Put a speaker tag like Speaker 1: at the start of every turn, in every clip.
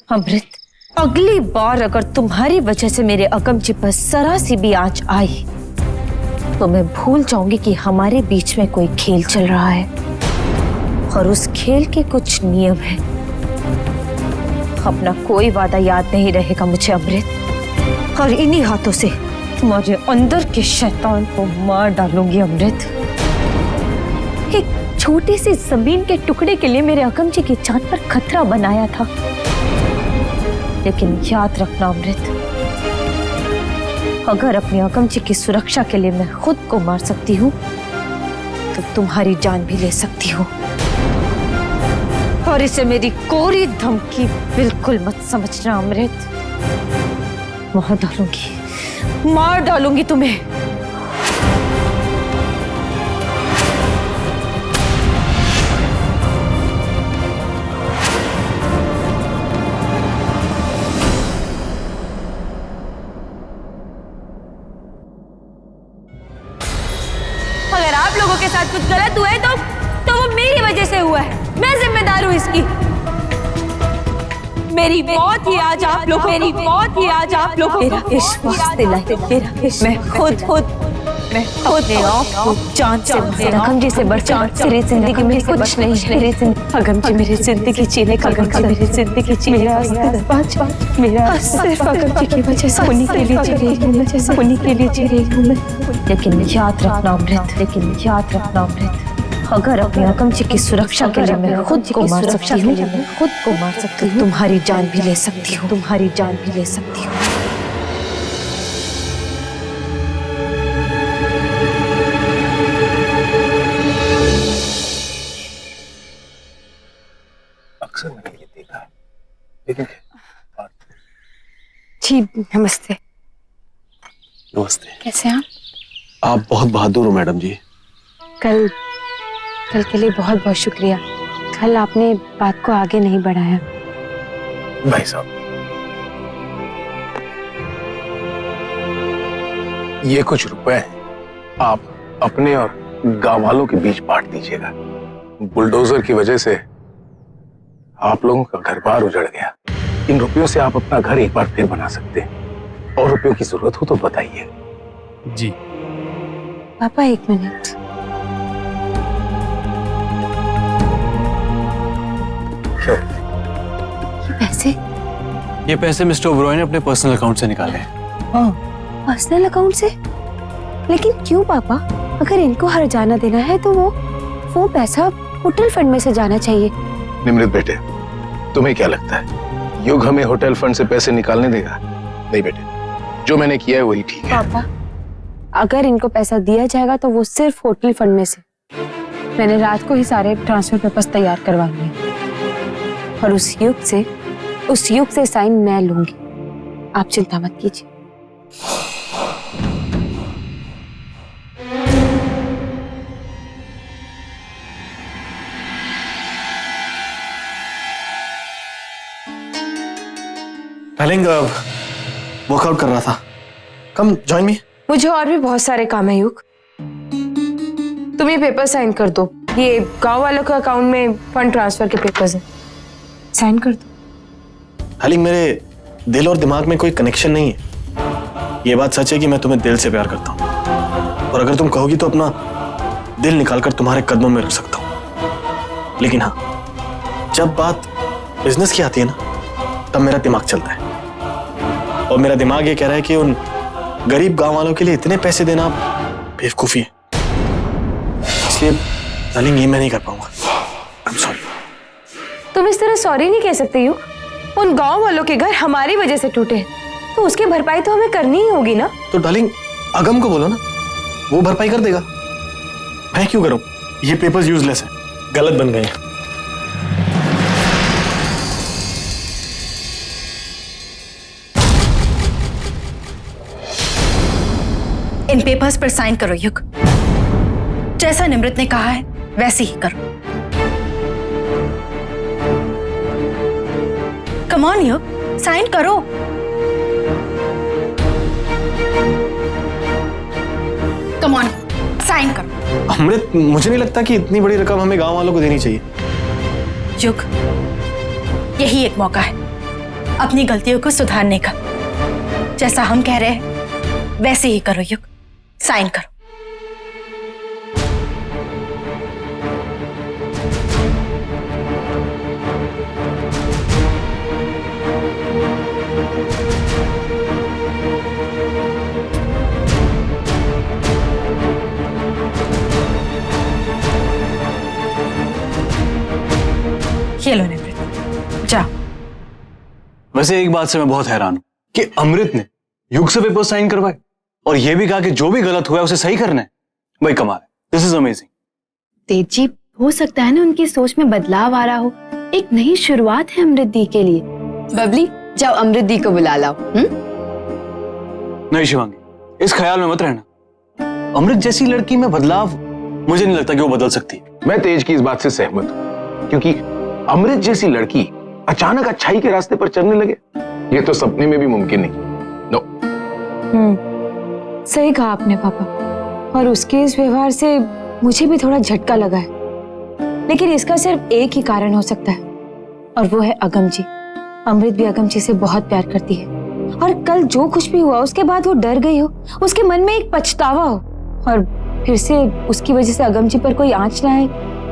Speaker 1: अमृत, अगली बार अगर तुम्हारी वजह से मेरे अगमची पर जरा सी भी आंच आई तो मैं भूल जाऊंगी कि हमारे बीच में कोई खेल चल रहा है और उस खेल के कुछ नियम हैं। अपना कोई वादा याद नहीं रहेगा मुझे अमृत, और इन्हीं हाथों से तुम्हारे अंदर के शैतान को मार डालूंगी अमृत। एक छोटी सी जमीन के टुकड़े के लिए मेरे अगमची की जान पर खतरा बनाया था, लेकिन याद रखना अमृत, अगर अपनी अगमची की सुरक्षा के लिए मैं खुद को मार सकती हूँ तो तुम्हारी जान भी ले सकती हूँ। और इसे मेरी कोरी धमकी बिल्कुल मत समझना अमृत। मार डालूंगी तुम्हें। अगर आप लोगों के साथ कुछ गलत हुआ है तो वो मेरी वजह से हुआ है। मैं जिम्मेदार हूँ इसकी। मेरी मौत ही आज आप लोगों मेरा विश्वास दिलाए। मैं खुद जान से अगमची से बढ़कर मेरी जिंदगी में कुछ नहीं है। अगमची मेरी जिंदगी जीने का मेरी जिंदगी मेरा सिर्फ अगमची की वजह से उन्हीं के लिए जी रही हूँ मैं। लेकिन याद रखना अमृत, अगर अपनी अगमची की सुरक्षा के लिए मैं खुद को मार सकती हूँ, तुम्हारी जान भी ले सकती हूँ।
Speaker 2: अक्सर मैंने ये देखा है, लेकिन
Speaker 3: जी नमस्ते।
Speaker 2: नमस्ते।
Speaker 3: कैसे हैं
Speaker 2: आप बहुत बहादुर हो मैडम जी।
Speaker 3: कल के लिए बहुत बहुत शुक्रिया। कल आपने बात को आगे नहीं बढ़ाया।
Speaker 2: भाई साहब, ये कुछ रुपए हैं, आप अपने और गांव वालों के बीच बांट दीजिएगा। बुलडोजर की वजह से आप लोगों का घर बार उजड़ गया। इन रुपयों से आप अपना घर एक बार फिर बना सकते हैं, और रुपयों की जरूरत हो तो बताइए।
Speaker 4: जी
Speaker 3: पापा एक मिनट।
Speaker 4: ये पैसे मिस्टर ओबरॉय ने अपने पर्सनल अकाउंट से निकाले हैं।
Speaker 3: पर्सनल अकाउंट से? लेकिन क्यों पापा? अगर इनको हर्जाना देना है तो वो पैसा होटल फंड में से जाना चाहिए।
Speaker 2: निमृत बेटे, तुम्हें क्या लगता है युग हमें होटल फंड से पैसे निकालने देगा? नहीं बेटे, जो मैंने किया है वही ठीक है।
Speaker 3: पापा, अगर इनको पैसा दिया जाएगा तो वो सिर्फ होटल फंड में से। मैंने रात को ही सारे ट्रांसफर पेपर्स तैयार करवा लिए, और उस युग से साइन मैं लूंगी। आप चिंता मत कीजिए।
Speaker 4: डार्लिंग, वर्कआउट कर रहा था। Come join me.
Speaker 3: मुझे और भी बहुत सारे काम है युग। तुम ये पेपर साइन कर दो। ये गांव वालों के अकाउंट में फंड ट्रांसफर के पेपर्स हैं। साइन कर दो।
Speaker 4: डार्लिंग, मेरे दिल और दिमाग में कोई कनेक्शन नहीं है। ये बात सच है कि मैं तुम्हें दिल से प्यार करता हूँ, और अगर तुम कहोगी तो अपना दिल निकालकर तुम्हारे कदमों में रख सकता हूँ। लेकिन हाँ, जब बात बिजनेस की आती है ना, तब मेरा दिमाग चलता है, और मेरा दिमाग ये कह रहा है कि उन गरीब गांव वालों के लिए इतने पैसे देना बेवकूफी है। इसलिए डार्लिंग, ये मैं नहीं कर पाऊंगा। I am sorry.
Speaker 3: तुम इस तरह सॉरी नहीं कह सकते युग। उन गांव वालों के घर हमारी वजह से टूटे, तो उसकी भरपाई तो हमें करनी ही होगी ना।
Speaker 4: तो डार्लिंग, अगम को बोलो ना, वो भरपाई कर देगा। मैं क्यों करूं? ये पेपर्स यूजलेस है, गलत बन गए हैं।
Speaker 1: इन पेपर्स पर साइन करो युग। जैसा निमृत ने कहा है वैसे ही करो। कम ऑन युग, साइन करो। कम ऑन, साइन करो।
Speaker 4: अमृत, मुझे नहीं लगता कि इतनी बड़ी रकम हमें गांव वालों को देनी चाहिए।
Speaker 1: युग, यही एक मौका है।
Speaker 5: अपनी गलतियों को सुधारने का। जैसा हम कह रहे हैं वैसे ही करो युग, साइन करो। ये लो निमृत, जाओ।
Speaker 6: वैसे एक बात से मैं बहुत हैरान हूं कि अमृत ने युग से पेपर साइन करवाए और यह भी कहा कि जो भी गलत हुआ है उसे सही करना है। भाई कमाल है, दिस इज अमेजिंग।
Speaker 3: तेज जी, हो सकता है ना उनकी सोच में बदलाव आ रहा हो। एक नई शुरुआत है अमृत दी के लिए। बबली, जाओ अमृत दी को बुला लाओ।
Speaker 6: नहीं शिवांगी, इस ख्याल में मत रहना। अमृत जैसी लड़की में बदलाव मुझे नहीं लगता कि वो बदल सकती।
Speaker 2: मैं तेज की इस बात से सहमत हूं, क्योंकि अमृत जैसी लड़की अचानक अच्छाई के रास्ते पर चलने लगे, ये तो सपने में भी मुमकिन नहीं। नो।
Speaker 3: सही कहा आपने पापा, और उसके इस व्यवहार से मुझे भी थोड़ा झटका लगा है। लेकिन इसका सिर्फ एक ही कारण हो सकता है, और वो है अगम जी। अमृत भी अगम जी से बहुत प्यार करती है, और कल जो कुछ भी हुआ उसके बाद वो डर गई हो, उसके मन में एक पछतावा हो, और फिर से उसकी वजह से अगम जी पर कोई आंच ना आए,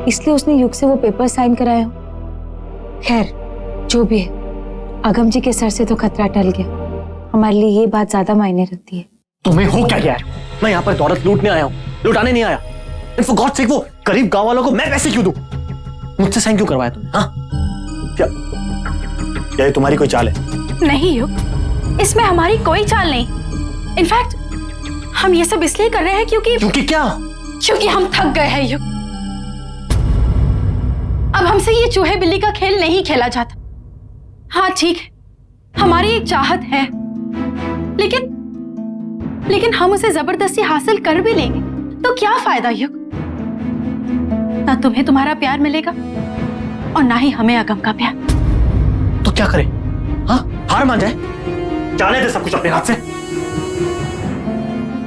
Speaker 3: इसलिए उसने युग से वो पेपर साइन कराए हो। खैर, जो भी है, अगम जी के सर से तो खतरा टल गया। हमारे लिए ये बात ज्यादा मायने रखती है।
Speaker 4: तुम्हें हो क्या यार? मैं यहाँ पर दौलत लूटने आया हूँ, लुटाने नहीं आया। And for God's sake, वो गरीब गांव वालों को मैं पैसे क्यों दूं? मुझसे साइन क्यों करवाया तुमने? हाँ? क्या ये तुम्हारी कोई चाल है?
Speaker 5: नहीं युग, इसमें हमारी कोई चाल नहीं। इनफैक्ट हम ये सब इसलिए कर रहे हैं क्योंकि
Speaker 4: क्या?
Speaker 5: क्योंकि हम थक गए हैं युग। अब हमसे ये चूहे बिल्ली का खेल नहीं खेला जाता। हाँ ठीक है, हमारी एक चाहत है, लेकिन हम उसे जबरदस्ती हासिल कर भी लेंगे तो क्या फायदा युग? ना तुम्हें तुम्हारा प्यार मिलेगा और ना ही हमें अगम का प्यार।
Speaker 4: तो क्या करें? हाँ? हार मान जाए? जाने दे सब कुछ अपने हाथ से।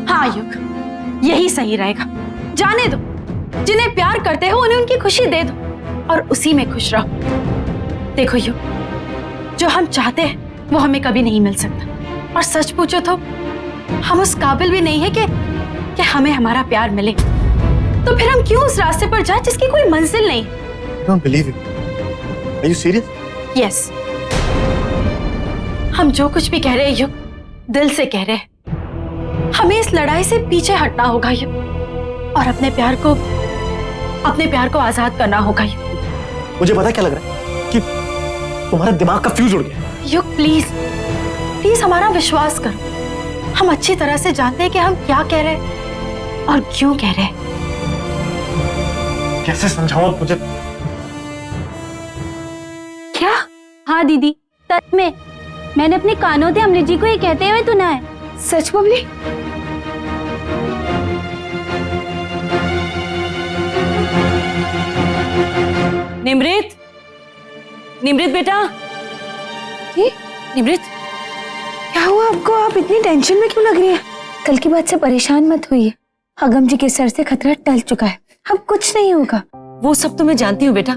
Speaker 5: हाँ युग, यही सही रहेगा। जाने दो, जिन्हें प्यार करते हो उन्हें उनकी खुशी दे दो और उसी में खुश रहो। देखो युग, जो हम चाहते हैं वो हमें कभी नहीं मिल सकता, और सच पूछो तो हम उस काबिल भी नहीं है कि हमें हमारा प्यार मिले। तो फिर हम क्यों उस रास्ते पर जाए जिसकी कोई मंजिल नहीं?
Speaker 4: I don't believe it. Are you serious?
Speaker 5: Yes. हम जो कुछ भी कह रहे हैं युग, दिल से कह रहे हैं। हमें इस लड़ाई से पीछे हटना होगा युग, और अपने प्यार को आजाद करना होगा युग।
Speaker 4: मुझे पता क्या लग रहा है कि तुम्हारा दिमाग का फ्यूज उड़ गया।
Speaker 5: युग प्लीज हमारा विश्वास करो। हम अच्छी तरह से जानते हैं कि हम क्या कह रहे हैं और क्यों कह रहे हैं।
Speaker 4: कैसे समझाऊं मुझे?
Speaker 3: क्या? हाँ दीदी, सच में मैंने अपने कानों से अमृत जी को ये कहते हुए सुना है। सच बबली?
Speaker 1: निमृत बेटा।
Speaker 3: जी?
Speaker 1: निमृत,
Speaker 3: क्या हुआ आपको? आप इतनी टेंशन में क्यों लग रही है? कल की बात से परेशान मत होइए। अगम जी के सर से खतरा टल चुका है, अब कुछ नहीं होगा।
Speaker 1: वो सब तो मैं जानती हूँ बेटा,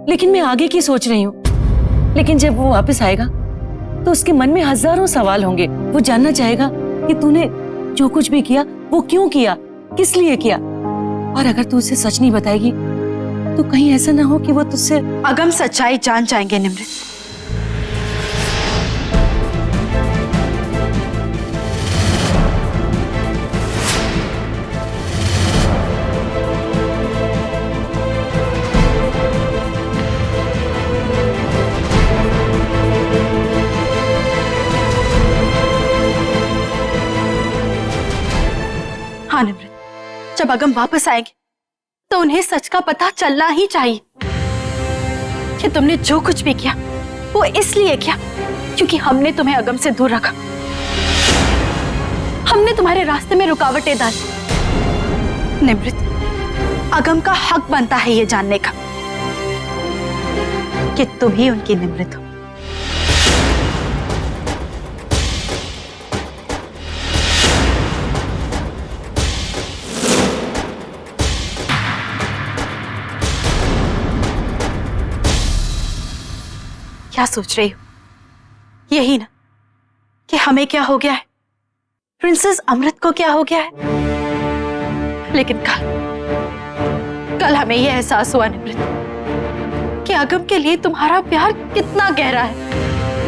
Speaker 1: लेकिन मैं आगे की सोच रही हूँ। लेकिन जब वो वापस आएगा तो उसके मन में हजारों सवाल होंगे। वो जानना चाहेगा कि तूने जो कुछ भी किया वो क्यों किया, किस लिए किया। और अगर तू उसे सच नहीं बताएगी तो कहीं ऐसा ना हो कि वो तुझसे
Speaker 5: अगम सच्चाई जान जाएंगे निमृत। हाँ निमृत, जब अगम वापस आएंगे तो उन्हें सच का पता चलना ही चाहिए कि तुमने जो कुछ भी किया वो इसलिए किया क्योंकि हमने तुम्हें अगम से दूर रखा। हमने तुम्हारे रास्ते में रुकावटें डाली। निमृत, अगम का हक बनता है ये जानने का कि तुम ही उनकी निमृत हो। क्या सोच रही हो? यही ना कि हमें क्या हो गया है, प्रिंसेस अमृत को क्या हो गया है। लेकिन कल हमें यह एहसास हुआ निमृत कि अगम के लिए तुम्हारा प्यार कितना गहरा है।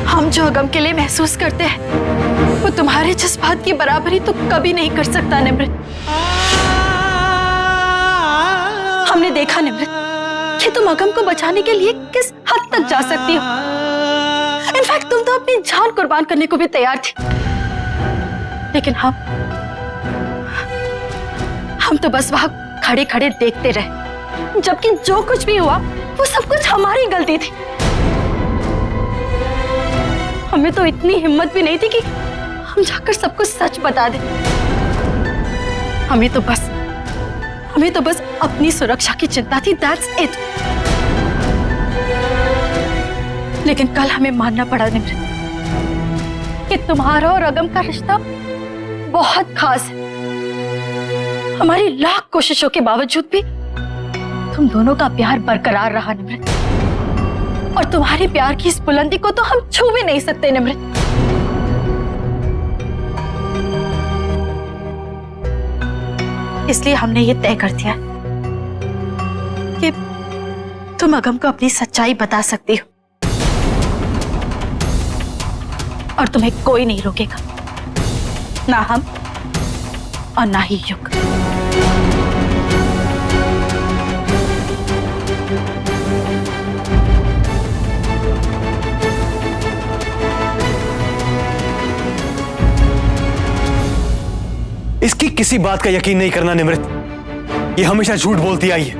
Speaker 5: हम जो अगम के लिए महसूस करते हैं वो तुम्हारे जज्बात की बराबरी तो कभी नहीं कर सकता निमृत। हमने देखा निमृत कि तुम अगम को बचाने के लिए किस हद तक जा सकती हो। इनफैक्ट तुम तो अपनी जान कुर्बान करने को भी तैयार थी। लेकिन हम तो बस वहां खड़े खड़े देखते रहे, जबकि जो कुछ भी हुआ वो सब कुछ हमारी गलती थी। हमें तो इतनी हिम्मत भी नहीं थी कि हम जाकर सबको सच बता दें। हमें तो बस अपनी सुरक्षा की चिंता थी, दैट्स इट। लेकिन कल हमें मानना पड़ा निमृत कि तुम्हारा और अगम का रिश्ता बहुत खास है। हमारी लाख कोशिशों के बावजूद भी तुम दोनों का प्यार बरकरार रहा निमृत, और तुम्हारे प्यार की इस बुलंदी को तो हम छू भी नहीं सकते निमृत। इसलिए हमने ये तय कर दिया कि तुम अगम को अपनी सच्चाई बता सकती हो और तुम्हें कोई नहीं रोकेगा, ना हम और ना ही युग।
Speaker 6: इसकी किसी बात का यकीन नहीं करना निमृत। ये हमेशा झूठ बोलती आई है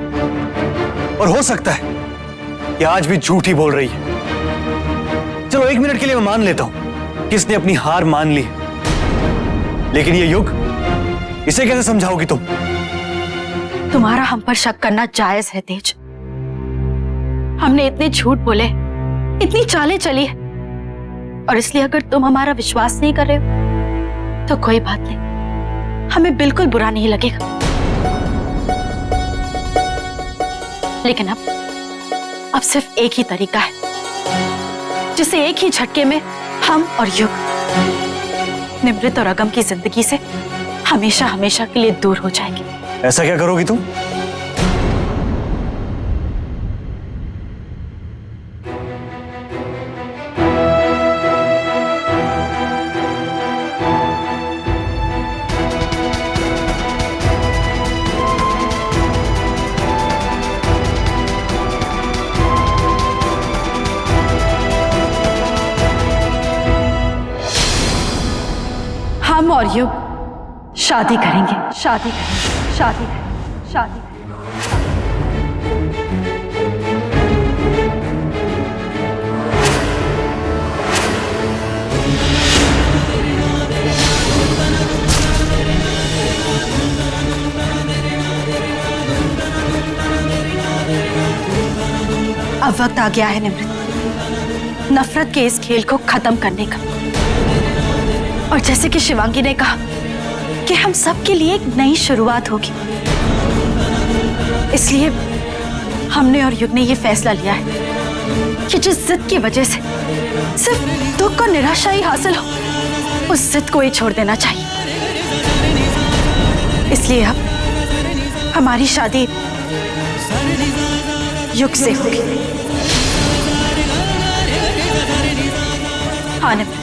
Speaker 6: और हो सकता है कि आज भी झूठ ही बोल रही है। चलो 1 मिनट के लिए मैं मान लेता हूं कि इसने अपनी हार मान ली, लेकिन ये युग, इसे कैसे समझाओगी तुम?
Speaker 5: तुम्हारा हम पर शक करना जायज है तेज। हमने इतने झूठ बोले, इतनी चालें चली है, और इसलिए अगर तुम हमारा विश्वास नहीं कर रहे हो तो कोई बात नहीं, हमें बिल्कुल बुरा नहीं लगेगा। लेकिन अब सिर्फ एक ही तरीका है जिससे एक ही झटके में हम और युग निमृत और अगम की जिंदगी से हमेशा हमेशा के लिए दूर हो जाएंगे।
Speaker 6: ऐसा क्या करोगी तुम?
Speaker 5: हम और युग शादी करेंगे, शादी करेंगे, शादी करेंगे, शादी करेंगे। अब वक्त आ गया है निमृत, नफरत के इस खेल को खत्म करने का। और जैसे कि शिवांगी ने कहा कि हम सब के लिए एक नई शुरुआत होगी, इसलिए हमने और युग ने ये फैसला लिया है कि जिस जिद की वजह से सिर्फ दुख और निराशा ही हासिल हो, उस जिद को ही छोड़ देना चाहिए। इसलिए अब हमारी शादी युग से होगी। हाँ निमृत,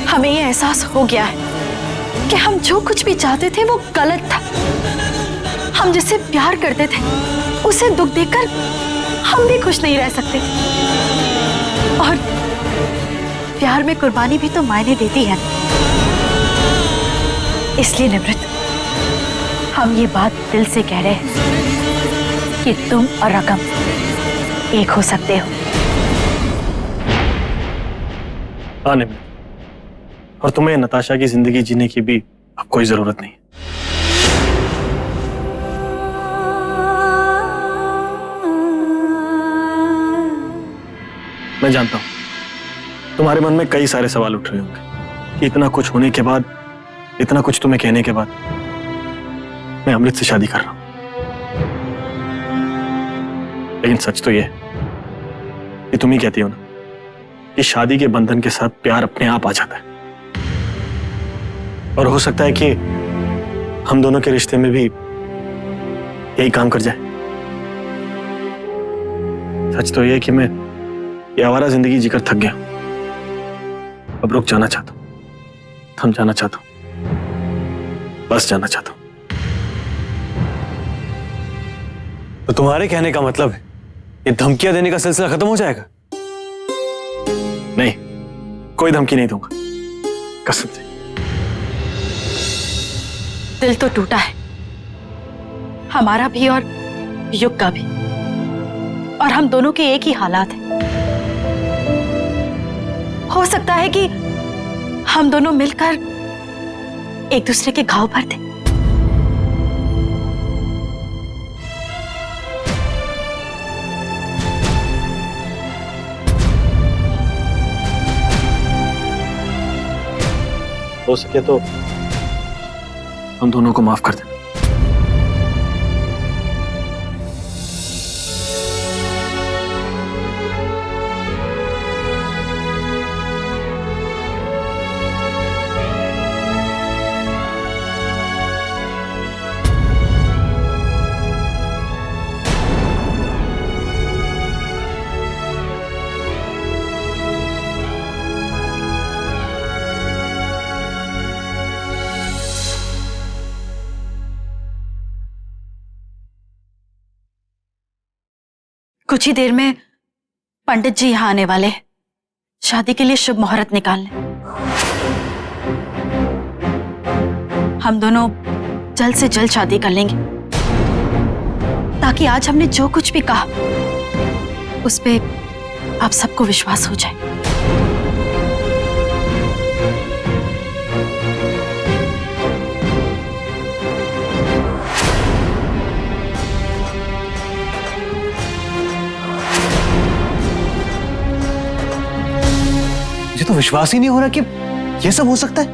Speaker 5: हमें ये एहसास हो गया है कि हम जो कुछ भी चाहते थे वो गलत था। हम जिससे प्यार करते थे उसे दुख देकर हम भी खुश नहीं रह सकते, और प्यार में कुर्बानी भी तो मायने देती है। इसलिए निमृत, हम ये बात दिल से कह रहे हैं कि तुम और अगम एक हो सकते हो।
Speaker 4: हाँ निमृत, और तुम्हें नताशा की जिंदगी जीने की भी अब कोई जरूरत नहीं। मैं जानता हूं तुम्हारे मन में कई सारे सवाल उठ रहे होंगे कि इतना कुछ होने के बाद, इतना कुछ तुम्हें कहने के बाद मैं अमृत से शादी कर रहा हूं। लेकिन सच तो यह है कि तुम ही कहती हो ना कि शादी के बंधन के साथ प्यार अपने आप आ जाता है, और हो सकता है कि हम दोनों के रिश्ते में भी यही काम कर जाए। सच तो यह है कि मैं ये आवारा जिंदगी जीकर थक गया। अब रुक जाना चाहता हूं, थम जाना चाहता हूं, बस जाना चाहता हूं।
Speaker 6: तो तुम्हारे कहने का मतलब है ये धमकियां देने का सिलसिला खत्म हो जाएगा?
Speaker 4: नहीं, कोई धमकी नहीं दूंगा, कसम से।
Speaker 5: दिल तो टूटा है, हमारा भी और युग का भी, और हम दोनों के एक ही हालात हैं। हो सकता है कि हम दोनों मिलकर एक दूसरे के घाव भर दें।
Speaker 4: हो सके तो हम दोनों को माफ कर देना।
Speaker 5: कुछ ही देर में पंडित जी यहाँ आने वाले हैं शादी के लिए शुभ मुहूर्त निकालने। हम दोनों जल्द से जल्द शादी कर लेंगे, ताकि आज हमने जो कुछ भी कहा उस पे आप सबको विश्वास हो जाए।
Speaker 6: मुझे तो विश्वास ही नहीं हो रहा कि ये सब हो सकता है।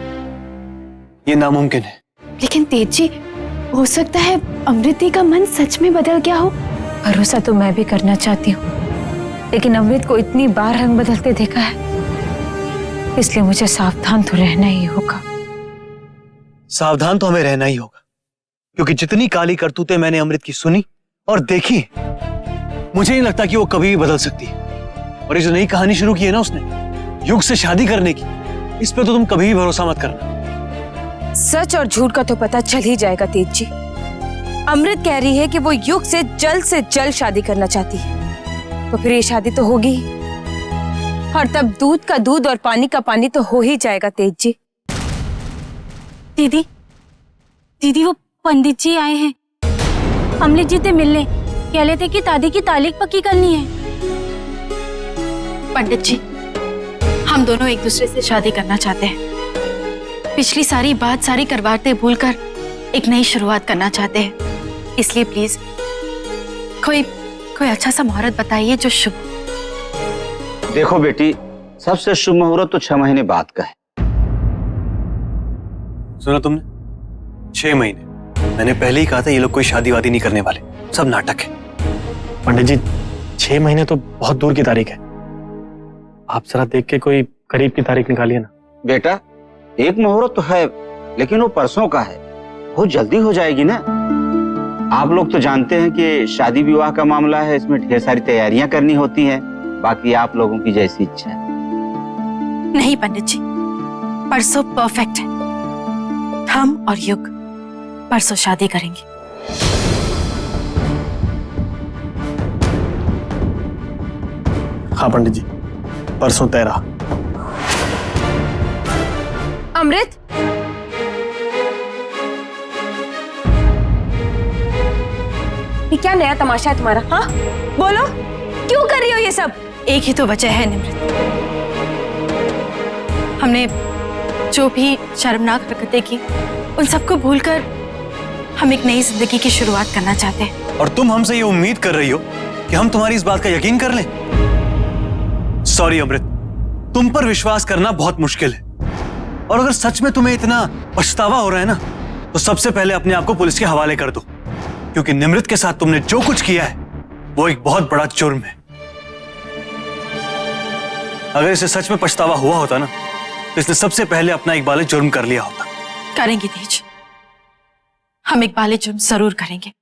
Speaker 6: ये नामुमकिन है।
Speaker 3: लेकिन तेज जी, हो सकता है अमृति का मन सच में बदल गया हो। भरोसा तो मैं भी करना चाहती हूँ, लेकिन अमृत को इतनी बार रंग बदलते देखा है, इसलिए मुझे सावधान तो रहना ही होगा।
Speaker 6: सावधान तो हमें रहना ही होगा, क्योंकि जितनी काली करतूतें मैंने अमृत की सुनी और देखी, मुझे नहीं लगता कि वो कभी भी बदल सकती है। और ये जो नई कहानी शुरू की है ना उसने, युग से शादी करने की, इस पे तो तुम कभी भी भरोसा मत करना।
Speaker 3: सच और झूठ का तो पता चल ही जाएगा तेज जी। अमृत कह रही है कि वो युग से जल्द शादी करना चाहती है, तो फिर ये शादी तो होगी ही, और तब दूध का दूध और पानी का पानी तो हो ही जाएगा तेज जी।
Speaker 5: दीदी, दीदी वो पंडित जी आए हैं, अमृत जी से मिलने। कह रहे थे कि दादी की तारीख पक्की करनी है। पंडित जी, हम दोनों एक दूसरे से शादी करना चाहते हैं। पिछली सारी बात, सारी करवाटें भूलकर एक नई शुरुआत करना चाहते हैं। इसलिए प्लीज कोई अच्छा सा मुहूर्त बताइए जो शुभ।
Speaker 7: देखो बेटी, सबसे शुभ मुहूर्त तो 6 महीने बाद का है।
Speaker 6: सुना तुमने? 6 महीने। मैंने पहले ही कहा था ये लोग कोई शादी वादी नहीं करने वाले, सब नाटक है।
Speaker 4: पंडित जी, 6 महीने तो बहुत दूर की तारीख है। आप जरा देख के कोई करीब की तारीख निकालिए ना।
Speaker 7: बेटा, एक मुहूर्त तो है, लेकिन वो परसों का है, बहुत जल्दी हो जाएगी ना। आप लोग तो जानते हैं कि शादी विवाह का मामला है, इसमें ढेर सारी तैयारियां करनी होती हैं। बाकी आप लोगों की जैसी इच्छा है।
Speaker 5: नहीं पंडित जी, परसों परफेक्ट है। हम और युग परसों शादी करेंगे।
Speaker 4: हाँ पंडित जी, परसों तय रहा।
Speaker 3: अमृत, ये क्या नया तमाशा है तुम्हारा? हाँ बोलो, क्यों कर रही हो ये सब?
Speaker 5: एक ही तो वजह है निमृत, हमने जो भी शर्मनाक हरकतें की उन सबको भूलकर हम एक नई जिंदगी की शुरुआत करना चाहते हैं।
Speaker 6: और तुम हमसे ये उम्मीद कर रही हो कि हम तुम्हारी इस बात का यकीन कर लें? सॉरी अमृत, तुम पर विश्वास करना बहुत मुश्किल है। और अगर सच में तुम्हें इतना पछतावा हो रहा है ना, तो सबसे पहले अपने आप को पुलिस के हवाले कर दो, क्योंकि निमृत के साथ तुमने जो कुछ किया है वो एक बहुत बड़ा जुर्म है। अगर इसे सच में पछतावा हुआ होता ना, तो इसने सबसे पहले अपना इकबाल जुर्म कर लिया होता।
Speaker 5: करेंगे तेज, हम इकबाल जुर्म जरूर करेंगे,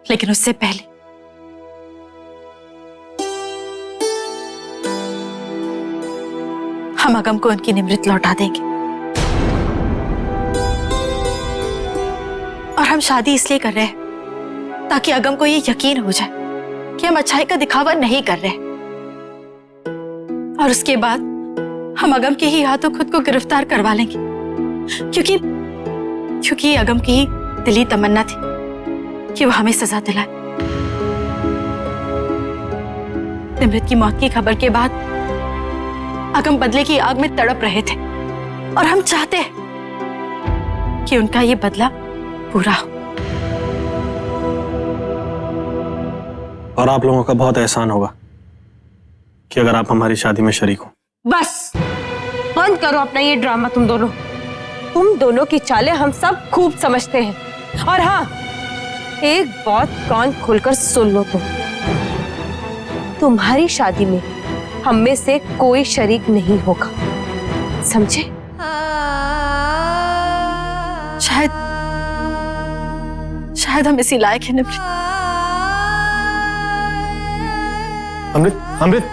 Speaker 5: लेकिन उससे पहले हम अगम को उनकी निमृत लौटा देंगे। और हम शादी इसलिए कर रहे हैं ताकि अगम को ये यकीन हो जाए कि हम अच्छाई का दिखावा नहीं कर रहे, और उसके बाद हम अगम के ही हाथों खुद को गिरफ्तार करवा लेंगे, क्योंकि अगम की दिली तमन्ना थी कि वो हमें सजा दिलाए। निमृत की मौत की खबर के बाद अगम बदले की आग में तड़प रहे थे, और हम चाहते हैं कि उनका ये बदला पूरा हो।
Speaker 4: और आप लोगों का बहुत एहसान होगा कि अगर आप हमारी शादी में शरीक हो।
Speaker 1: बस बंद करो अपना ये ड्रामा। तुम दोनों की चालें हम सब खूब समझते हैं। और हाँ, एक बात कान खोलकर सुन लो, तुम्हारी शादी में हम में से कोई शरीक नहीं होगा, समझे?
Speaker 5: शायद हम इसी लायक हैं निमृत।
Speaker 4: अमृत,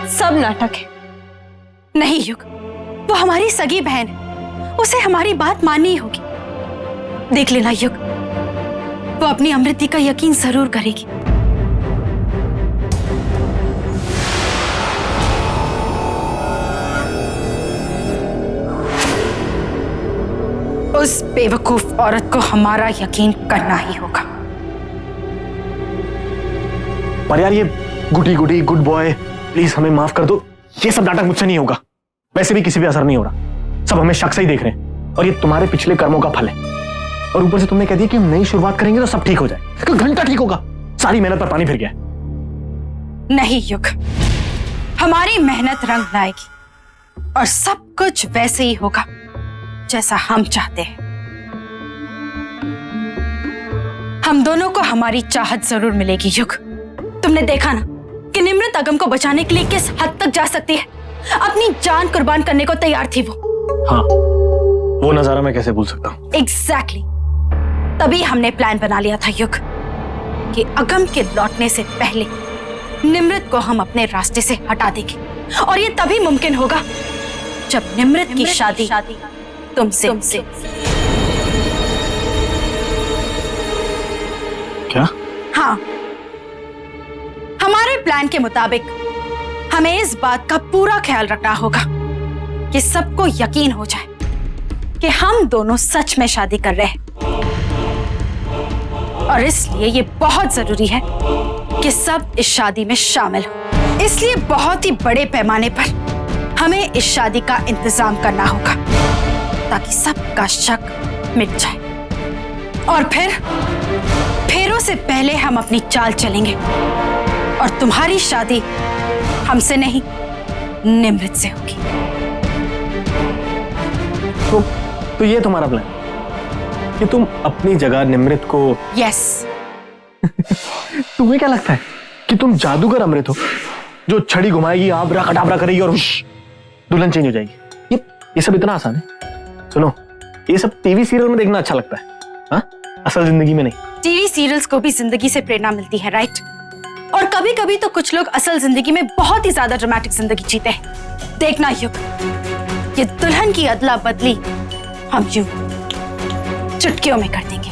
Speaker 1: सब नाटक है।
Speaker 5: नहीं युग, वो हमारी सगी बहन है, उसे हमारी बात माननी होगी। देख लेना युग, वो अपनी अमृति का यकीन जरूर करेगी। उस बेवकूफ औरत को हमारा यकीन करना ही होगा।
Speaker 4: पर यार, ये गुडी गुड बॉय, प्लीज हमें माफ कर दो। ये सब नाटक मुझसे नहीं होगा। वैसे भी किसी पे असर नहीं हो रहा, सब हमें शक से ही देख रहे हैं, और ये तुम्हारे पिछले कर्मों का फल है। और ऊपर से तुमने कह दिया कि हम नई शुरुआत करेंगे तो सब ठीक हो जाए। तो घंटा ठीक होगा, सारी मेहनत पर पानी फिर गया।
Speaker 5: नहीं युग, हमारी मेहनत रंग लाएगी, और सब कुछ वैसे ही होगा जैसा हम चाहते हैं। हम दोनों को हमारी चाहत जरूर मिलेगी युग। तुमने देखा ना कि निमृत अगम को बचाने के लिए किस हद तक जा सकती है। अपनी जान कुर्बान करने को तैयार थी वो।
Speaker 4: हाँ, वो नजारा मैं कैसे भूल सकता हूँ।
Speaker 5: एग्जैक्टली। तभी हमने प्लान बना लिया था युग कि अगम के लौटने से पहले निमृत को हम अपने रास्ते से हटा देंगे, और ये तभी मुमकिन होगा जब निमृत की शादी तुमसे।
Speaker 4: क्या?
Speaker 5: हाँ, हमारे प्लान के मुताबिक हमें इस बात का पूरा ख्याल रखना होगा कि सबको यकीन हो जाए कि हम दोनों सच में शादी कर रहे हैं। और इसलिए ये बहुत जरूरी है कि सब इस शादी में शामिल हो। इसलिए बहुत ही बड़े पैमाने पर हमें इस शादी का इंतजाम करना होगा ताकि सबका शक मिट जाए। और फिर फेरों से पहले हम अपनी चाल चलेंगे, और तुम्हारी शादी हमसे नहीं निमृत से होगी।
Speaker 4: तो ये तुम्हारा प्लान कि तुम अपनी जगह निमृत को?
Speaker 5: यस।
Speaker 4: तुम्हें क्या लगता है कि तुम जादूगर अमृत हो जो छड़ी घुमाएगी, आबरा खटाबरा करेगी और दुल्हन चेंज हो जाएगी? ये सब इतना आसान है? सुनो, ये सब टीवी सीरियल में देखना अच्छा लगता है, हाँ? असल जिंदगी में नहीं।
Speaker 5: टीवी सीरियल्स को भी जिंदगी से प्रेरणा मिलती है, राइट? और कभी कभी तो कुछ लोग असल जिंदगी में बहुत ही ज्यादा ड्रामेटिक जिंदगी जीते हैं। देखना युग, ये दुल्हन की अदला बदली हम यूं चुटकियों में कर देंगे।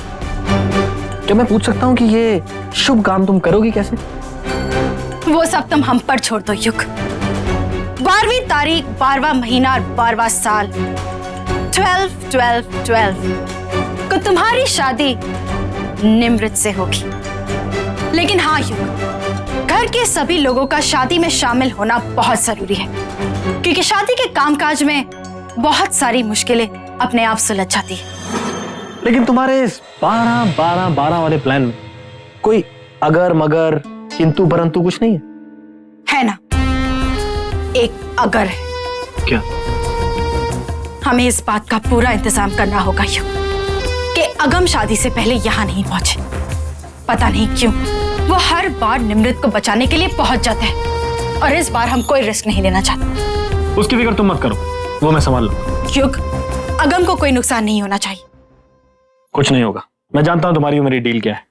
Speaker 4: क्या मैं पूछ सकता हूँ कि ये शुभ काम तुम करोगी कैसे?
Speaker 5: वो सब तुम हम पर छोड़ दो युग। 12वीं तारीख, 12वां महीना और 12वां साल 12/12/12 को तुम्हारी शादी निमृत से होगी। लेकिन हाँ युग, घर के सभी लोगों का शादी में शामिल होना बहुत जरूरी है, क्योंकि शादी के कामकाज में बहुत सारी मुश्किलें अपने आप सुलझ जाती है।
Speaker 4: लेकिन तुम्हारे इस 12/12/12 वाले प्लान में कोई अगर मगर किंतु परंतु कुछ नहीं है?
Speaker 5: एक अगर है।
Speaker 6: क्या?
Speaker 5: हमें इस बात का पूरा इंतजाम करना होगा युग कि अगम शादी से पहले यहाँ नहीं पहुंचे। पता नहीं क्यों वो हर बार निमृत को बचाने के लिए पहुंच जाते हैं और इस बार हम कोई रिस्क नहीं लेना चाहते।
Speaker 6: उसकी फिक्र तुम मत करो, वो मैं संभाल लूंगा।
Speaker 5: युग, अगम को कोई नुकसान नहीं होना चाहिए।
Speaker 6: कुछ नहीं होगा। मैं जानता हूं तुम्हारी और मेरी डील क्या है,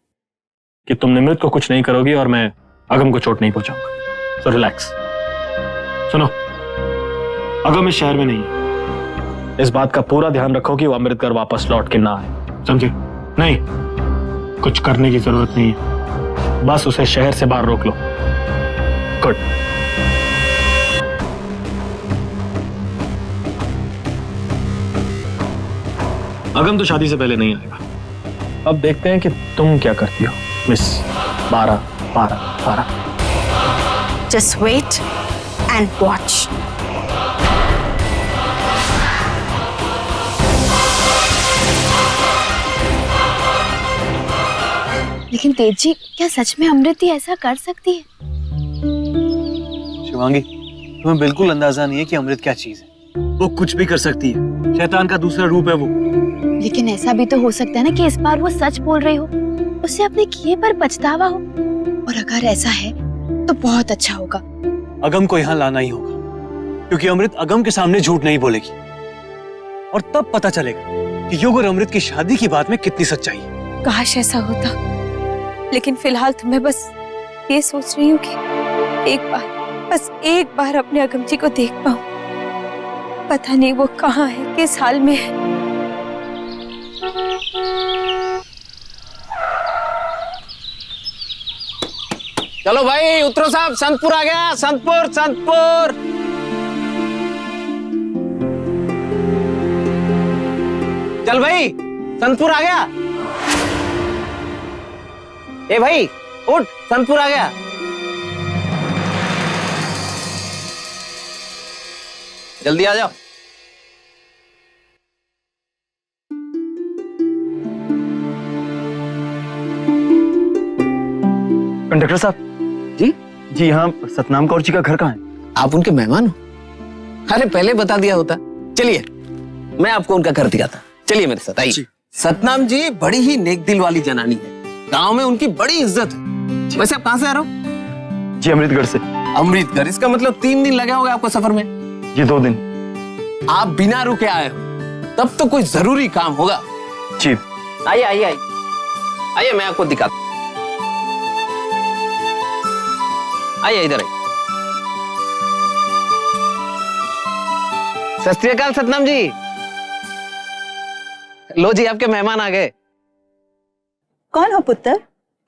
Speaker 6: कि तुम निमृत को कुछ नहीं करोगी और मैं अगम को चोट नहीं पहुंचाऊंगा। So relax. सुनो, अगम इस शहर में नहीं है। इस बात का पूरा ध्यान रखो कि वो अमृतकर वापस लौट के ना आए, समझे? नहीं, कुछ करने की जरूरत नहीं है, बस उसे शहर से बाहर रोक लो। गुड। अगम तो शादी से पहले नहीं आएगा। अब देखते हैं कि तुम क्या करती हो miss 12-12-12।
Speaker 5: Just wait and watch.
Speaker 3: लेकिन तेज जी, क्या सच में अमृति ऐसा कर सकती है?
Speaker 6: शिवांगी, तुम्हें बिल्कुल अंदाजा नहीं है कि अमृत क्या चीज है। वो कुछ भी कर सकती है, शैतान का दूसरा रूप है वो।
Speaker 3: लेकिन ऐसा भी तो हो सकता है ना कि इस बार वो सच बोल रही हो, उसे अपने किए पर पछतावा हो। और अगर ऐसा है तो बहुत अच्छा होगा।
Speaker 6: अगम को यहाँ लाना ही होगा, क्योंकि अमृत अगम के सामने झूठ नहीं बोलेगी और तब पता चलेगा कि युग और अमृत की शादी की बात में कितनी सच्चाई है।
Speaker 1: काश ऐसा होता, लेकिन फिलहाल तो मैं बस ये सोच रही हूँ कि बस एक बार अपने अगम जी को देख पाऊं। पता नहीं वो कहाँ है, किस हाल में है।
Speaker 7: चलो भाई उतरो साहब, संतपुर आ गया। संतपुर संतपुर। चल भाई, संतपुर आ गया। ए भाई उठ, संतपुर आ गया। जल्दी आ जाओ।
Speaker 6: कंडक्टर साहब
Speaker 7: जी
Speaker 6: जी, यहाँ सतनाम कौर जी का घर कहाँ है?
Speaker 8: आप उनके मेहमान हो? अरे पहले बता दिया होता। चलिए, मैं आपको उनका घर दिखाता। चलिए मेरे साथ आइए। सतनाम जी बड़ी ही नेक दिल वाली जनानी है, गांव में उनकी बड़ी इज्जत है। वैसे आप कहाँ से आ रहे हो?
Speaker 6: जी अमृतगढ़ से।
Speaker 8: अमृतगढ़, इसका मतलब 3 दिन लगे होंगे आपको सफर में?
Speaker 6: जी 2 दिन।
Speaker 8: आप बिना रुके आए हो, तब तो कोई जरूरी काम होगा।
Speaker 6: जी
Speaker 8: आइए आइए आइए आइए, मैं आपको दिखाता। आइए इधर आइए। सत श्री अकाल सतनाम जी। लो जी, आपके मेहमान आ गए।
Speaker 9: कौन हो पुत्र,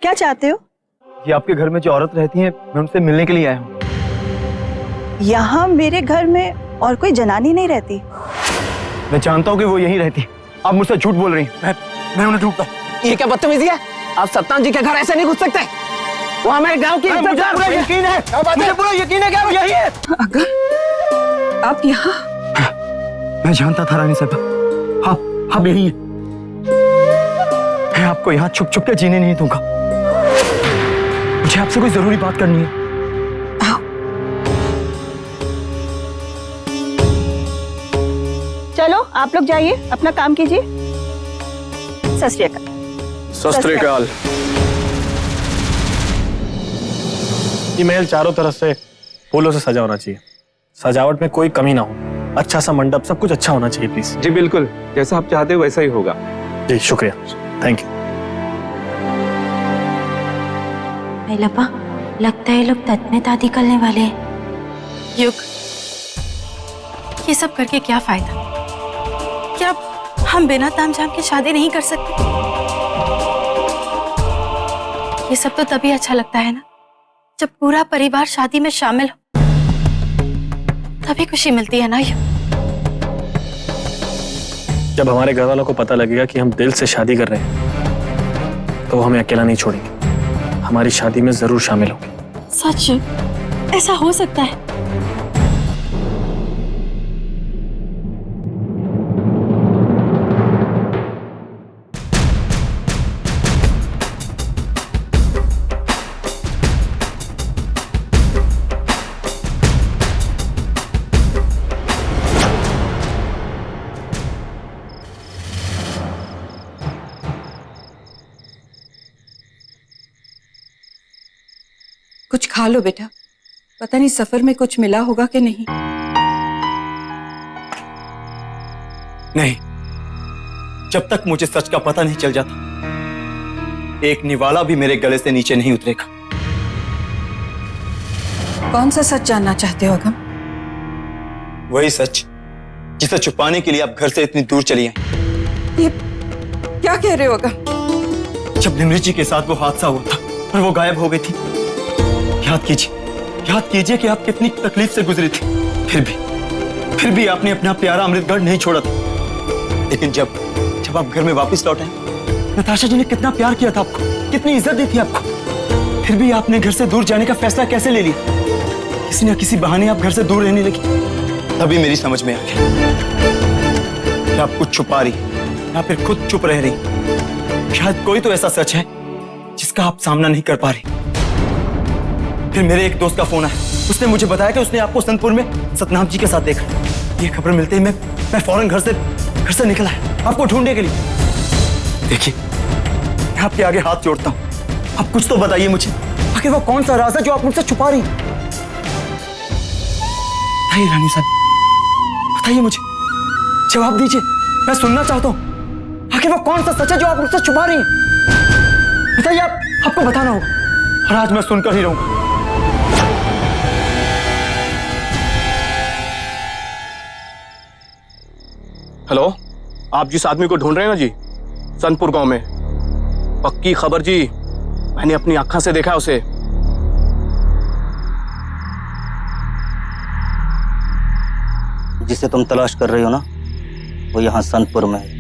Speaker 9: क्या चाहते हो?
Speaker 6: ये आपके घर में जो औरत रहती है, मैं उनसे मिलने के लिए आया हूँ।
Speaker 9: यहाँ मेरे घर में और कोई जनानी नहीं रहती।
Speaker 6: मैं जानता हूँ कि वो यहीं रहती है, आप मुझसे झूठ बोल रही हैं। मैं उन्हें ढूंढता हूँ।
Speaker 8: ये क्या बदतमीजी है? आप सतनाम जी के घर ऐसे नहीं घुस सकते। वो हमारे गांव की
Speaker 6: मुझे पूरा यकीन है, मुझे पूरा यकीन है कि आप यही है।
Speaker 9: अगर आप यहाँ?
Speaker 6: मैं जानता था रानी साहब, आप यही हैं। मैं आपको यहाँ छुप छुप के जीने नहीं दूंगा। मुझे आपसे कोई जरूरी बात करनी है।
Speaker 9: चलो आप लोग जाइए, अपना काम कीजिए। सत श्री अकाल।
Speaker 4: सत श्री अकाल। ये महल चारों तरफ से फूलों से सजा होना चाहिए, सजावट में कोई कमी ना हो, अच्छा सा मंडप, सब कुछ अच्छा होना चाहिए प्लीज।
Speaker 10: जी बिल्कुल, जैसा आप चाहते हो वैसा ही होगा।
Speaker 4: जी शुक्रिया, थैंक यू।
Speaker 5: लपा, लगता है लोग तत् में दादी करने वाले हैं। युग, ये सब करके क्या फायदा? क्या हम बिना तामझाम के शादी नहीं कर सकते? ये सब तो तभी अच्छा लगता है ना, जब पूरा परिवार शादी में शामिल हो, तभी खुशी मिलती है ना।
Speaker 4: जब हमारे घर वालों को पता लगेगा कि हम दिल से शादी कर रहे हैं, तो वो हमें अकेला नहीं छोड़ेंगे, हमारी शादी में जरूर शामिल होंगे।
Speaker 5: सच? ऐसा हो सकता है?
Speaker 9: खा लो बेटा, पता नहीं सफर में कुछ मिला होगा कि नहीं।
Speaker 6: नहीं, जब तक मुझे सच का पता नहीं चल जाता, एक निवाला भी मेरे गले से नीचे नहीं उतरेगा।
Speaker 9: कौन सा सच जानना चाहते हो अगम?
Speaker 6: वही सच जिसे छुपाने के लिए आप घर से इतनी दूर चली आई।
Speaker 9: ये क्या कह रहे हो अगम?
Speaker 6: जब निमृत जी के साथ वो हादसा हुआ था और वो गायब हो गई थी, याद कीजिए कि आप कितनी तकलीफ से गुजरी थी। फिर भी आपने अपना प्यारा अमृतगढ़ नहीं छोड़ा था। लेकिन जब आप घर में वापस लौटे, नताशा जी ने कितना प्यार किया था आपको, कितनी इज्जत दी थी आपको। फिर भी आपने घर से दूर जाने का फैसला कैसे ले लिया? किसी न किसी बहाने आप घर से दूर रहने लगी। तभी मेरी समझ में आ गया कि आप कुछ छुपा रही या फिर खुद चुप रह रही। शायद कोई तो ऐसा सच है जिसका आप सामना नहीं कर पा रही। फिर मेरे एक दोस्त का फोन आया, उसने मुझे बताया कि उसने आपको संतपुर में सतनाम जी के साथ देखा। ये खबर मिलते ही मैं फौरन घर से निकला है आपको ढूंढने के लिए। देखिए, मैं आपके आगे हाथ जोड़ता हूं, आप कुछ तो बताइए मुझे, आखिर वो कौन सा राज है जो आप मुझसे छुपा रही हैं? बताइए रानी साहब, बताइए मुझे, जवाब दीजिए, मैं सुनना चाहता हूं। आखिर वो कौन सा सच है जो आप मुझसे छुपा रही हैं? बताइए, आपको बताना होगा और आज मैं सुनकर ही रहूंगा।
Speaker 4: हेलो, आप जिस आदमी को ढूंढ रहे हैं ना जी, सनपुर गांव में, पक्की खबर जी, मैंने अपनी आंखों से देखा उसे।
Speaker 11: जिसे तुम तलाश कर रही हो ना, वो यहाँ सनपुर में है।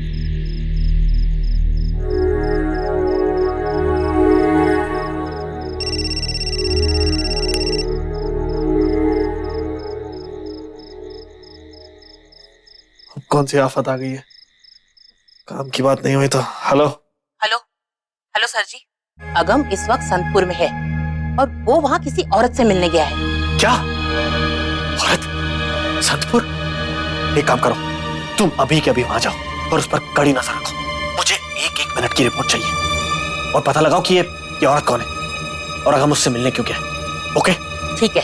Speaker 4: अब कौन सी आफत आ गई है? काम की बात नहीं हुई तो। हेलो
Speaker 12: हेलो सर जी, अगम इस वक्त संतपुर में है और वो वहाँ किसी औरत से मिलने गया है।
Speaker 4: क्या? औरत? संतपुर? एक काम करो, तुम अभी के अभी वहां जाओ और उस पर कड़ी नजर रखो। मुझे एक मिनट की रिपोर्ट चाहिए और पता लगाओ कि ये औरत कौन है और अगम उससे मिलने क्यों गया है। ओके?
Speaker 12: ठीक है,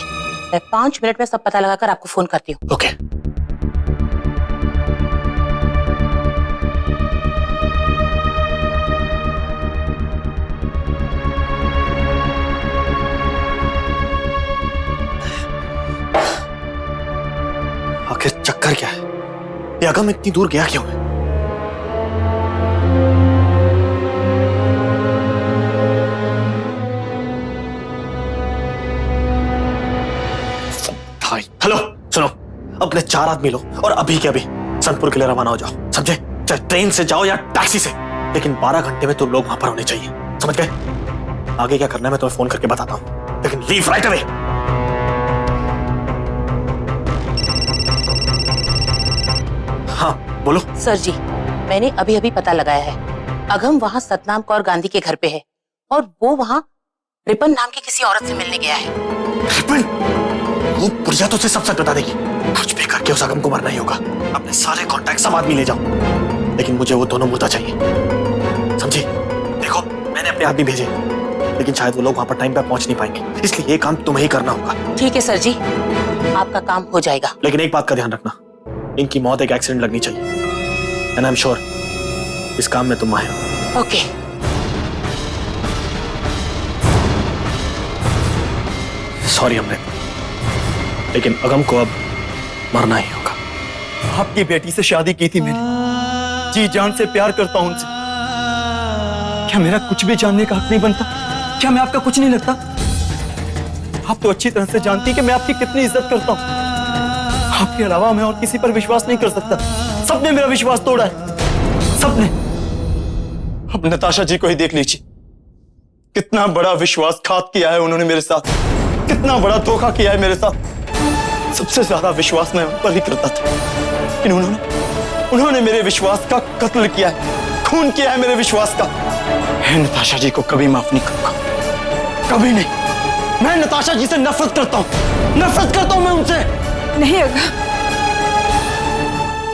Speaker 12: मैं 5 मिनट में सब पता लगाकर आपको फोन करती हूँ।
Speaker 4: ओके। आखिर चक्कर क्या है? ये अगम इतनी दूर गया क्यों है? हेलो, सुनो, अपने 4 आदमी लो और अभी के अभी सनपुर के लिए रवाना हो जाओ, समझे? चाहे ट्रेन से जाओ या टैक्सी से, लेकिन 12 घंटे में तुम लोग वहां पर होने चाहिए, समझ गए? आगे क्या करना है मैं तुम्हें फोन करके बताता हूं, लेकिन लीव राइट अवे। हाँ बोलो।
Speaker 12: सर जी, मैंने अभी अभी पता लगाया है, अगम वहाँ सतनाम कौर गांधी के घर पे है और वो वहाँ रिपन नाम की किसी औरत से मिलने गया है।
Speaker 4: रिपन? वो पुरजा तो उसे सब सच बता देगी। कुछ भी करके उस अगम को मरना ही होगा। अपने सारे कॉन्टैक्ट सब आदमी ले जाओ, लेकिन मुझे वो दोनों मुर्दा चाहिए, समझी? देखो, मैंने अपने आदमी भेजे, लेकिन शायद वो लोग वहां पर टाइम पर पहुंच नहीं पाएंगे, इसलिए ये काम तुम्हें ही करना होगा।
Speaker 12: ठीक है सर जी, आपका काम हो जाएगा।
Speaker 4: लेकिन एक बात का ध्यान रखना, इनकी मौत एक एक्सीडेंट लगनी चाहिए, एंड आई एम श्योर इस काम में तुम माहिर हो।
Speaker 12: ओके।
Speaker 4: सॉरी अमृत, लेकिन अगम को अब मरना ही होगा।
Speaker 6: आपकी बेटी से शादी की थी मैंने, जी जान से प्यार करता हूं उनसे। क्या मेरा कुछ भी जानने का हक नहीं बनता? क्या मैं आपका कुछ नहीं लगता? आप तो अच्छी तरह से जानती कि मैं आपकी कितनी इज्जत करता हूं। आपके अलावा मैं और किसी पर विश्वास नहीं कर सकता। सबने मेरा विश्वास तोड़ा है, सबने। अब नताशा जी को ही देख लीजिए, कितना बड़ा विश्वासघात किया है उन्होंने मेरे साथ, कितना बड़ा धोखा किया है मेरे साथ। सबसे ज्यादा विश्वास मैं उन पर ही करता था, लेकिन उन्होंने मेरे विश्वास का कत्ल किया है, खून किया है मेरे विश्वास का। मैं नताशा जी को कभी माफ नहीं करूंगा, कभी नहीं। मैं नताशा जी से नफरत करता हूं मैं उनसे।
Speaker 9: नहीं अगा,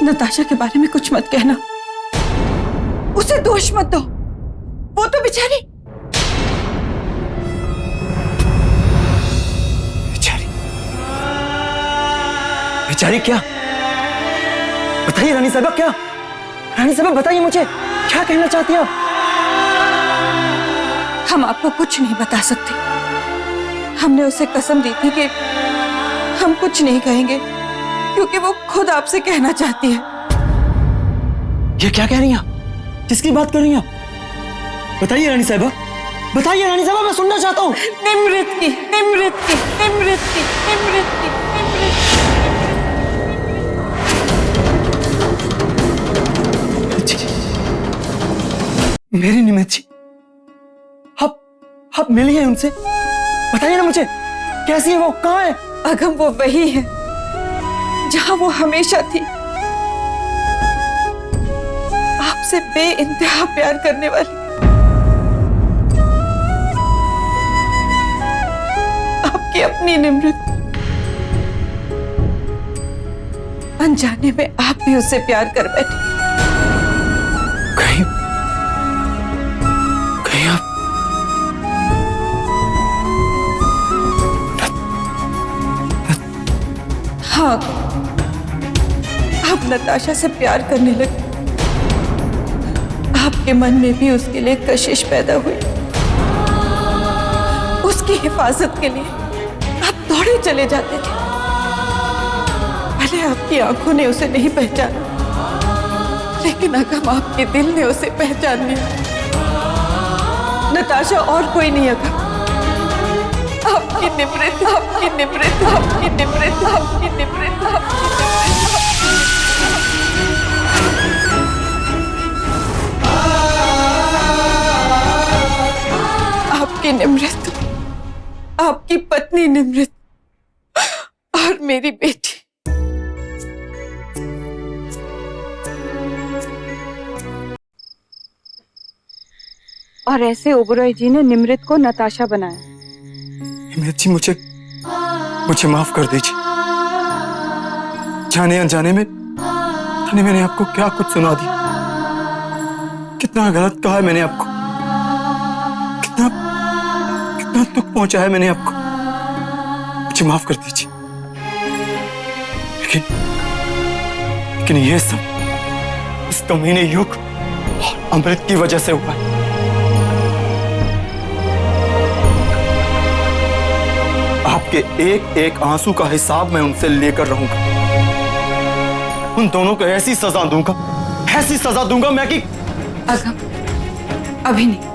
Speaker 9: नताशा के बारे में कुछ मत कहना, उसे दोष मत दो, वो तो बेचारी।
Speaker 6: बेचारी क्या? बताइए रानी साहब, क्या? रानी साहब बताइए मुझे, क्या कहना चाहती हैं आप?
Speaker 9: हम आपको कुछ नहीं बता सकते। हमने उसे कसम दी थी कि हम कुछ नहीं कहेंगे, क्योंकि वो खुद आपसे कहना चाहती है।
Speaker 6: ये क्या कह रही हैं आप? किसकी बात कर रही हैं आप? बताइए रानी साहब, बताइए रानी साहब, मैं सुनना चाहता हूँ।
Speaker 9: निमृत की, निमृत की, निमृत की, निमृत की, निमृत की।
Speaker 6: मेरी निमित जी, आप मिली हैं उनसे? बताइए ना मुझे, कैसी है वो, कहाँ है?
Speaker 9: अगम वो वही है जहां वो हमेशा थी, आपसे बेइंतहा प्यार करने वाली, आपकी अपनी निमृत। अनजाने में आप भी उससे प्यार कर बैठे।
Speaker 6: कहीं आप
Speaker 9: हाँ, आप नताशा से प्यार करने लगे। आपके मन में भी उसके लिए कशिश पैदा हुई। उसकी हिफाजत के लिए आप दौड़े चले जाते थे। भले आपकी आंखों ने उसे नहीं पहचाना, लेकिन अगम आपके दिल ने उसे पहचान लिया। नताशा और कोई नहीं अगम, आपकी निमृत, आपकी निमृत, आपकी निमृत, आपकी निमृत, आपकी आपकी निमृत, आपकी पत्नी निमृत और मेरी बेटी। और ऐसे ओबरॉय जी ने निमृत को नताशा बनाया।
Speaker 6: निमृत जी, मुझे माफ कर दीजिए। जाने अनजाने में मैंने आपको क्या कुछ सुना दिया। कितना गलत कहा है मैंने आपको, कितना दुख पहुंचा है मैंने आपको। मुझे माफ कर दीजिए। लेकिन ये सब इस कमीने युग और अमृत की वजह से हुआ है। आपके एक एक आंसू का हिसाब मैं उनसे लेकर रहूंगा। उन दोनों को ऐसी सजा दूंगा मैं कि
Speaker 9: अगम, अभी नहीं।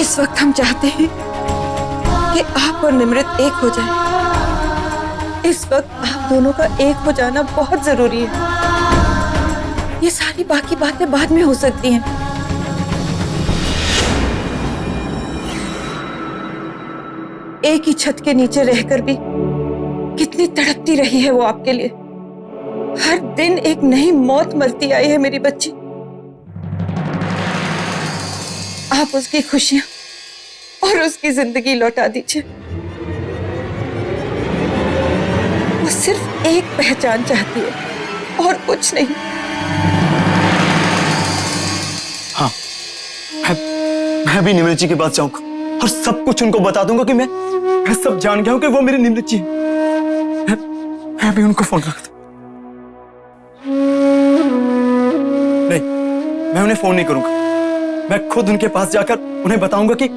Speaker 9: इस वक्त हम चाहते हैं कि आप और निमृत एक हो जाएं। इस वक्त आप दोनों का एक हो जाना बहुत जरूरी है। ये सारी बाकी बातें बाद में हो सकती हैं। एक ही छत के नीचे रहकर भी कितनी तड़पती रही है वो आपके लिए। हर दिन एक नई मौत मरती आई है मेरी बच्ची। आप उसकी खुशियां और उसकी जिंदगी लौटा दीजिए। वो सिर्फ एक पहचान चाहती है और कुछ नहीं।
Speaker 6: हाँ, मैं भी निमृत जी के पास जाऊंगा और सब कुछ उनको बता दूंगा कि मैं सब जान गया हूं कि वो मेरी निमृत जी है। मैं भी उनको फोन रखता। नहीं, मैं उन्हें फोन नहीं करूंगा। मैं खुद उनके पास जाकर उन्हें बताऊंगा कि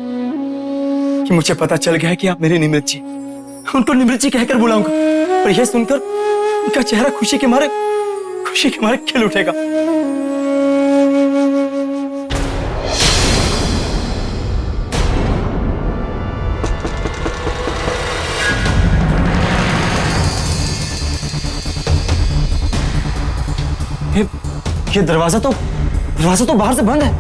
Speaker 6: मुझे पता चल गया है कि आप मेरी निमृत जी। उनको निमृत जी कहकर बुलाऊंगा और यह सुनकर उनका चेहरा खुशी के मारे खिल उठेगा। ये दरवाजा तो बाहर से बंद है।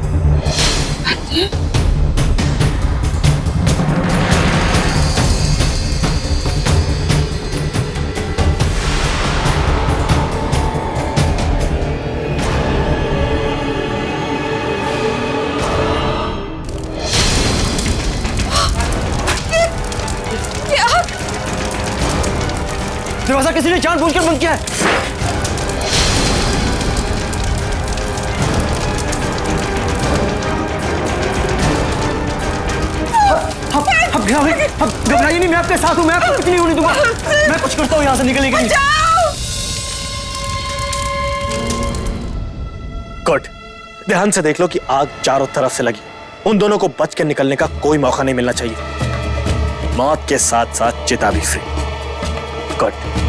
Speaker 6: दरवाजा किसी ने जानबूझकर बंद किया है। घबराइए नहीं, मैं आपके साथ हूँ, मैं आपको कुछ नहीं होने दूंगा। मैं कुछ करता हूँ यहाँ से निकलने के लिए। गुड, ध्यान से देख लो कि आग चारों तरफ से लगी, उन दोनों को बच के निकलने का कोई मौका नहीं मिलना चाहिए। मौत के साथ साथ चिता भी फ्री। गुड।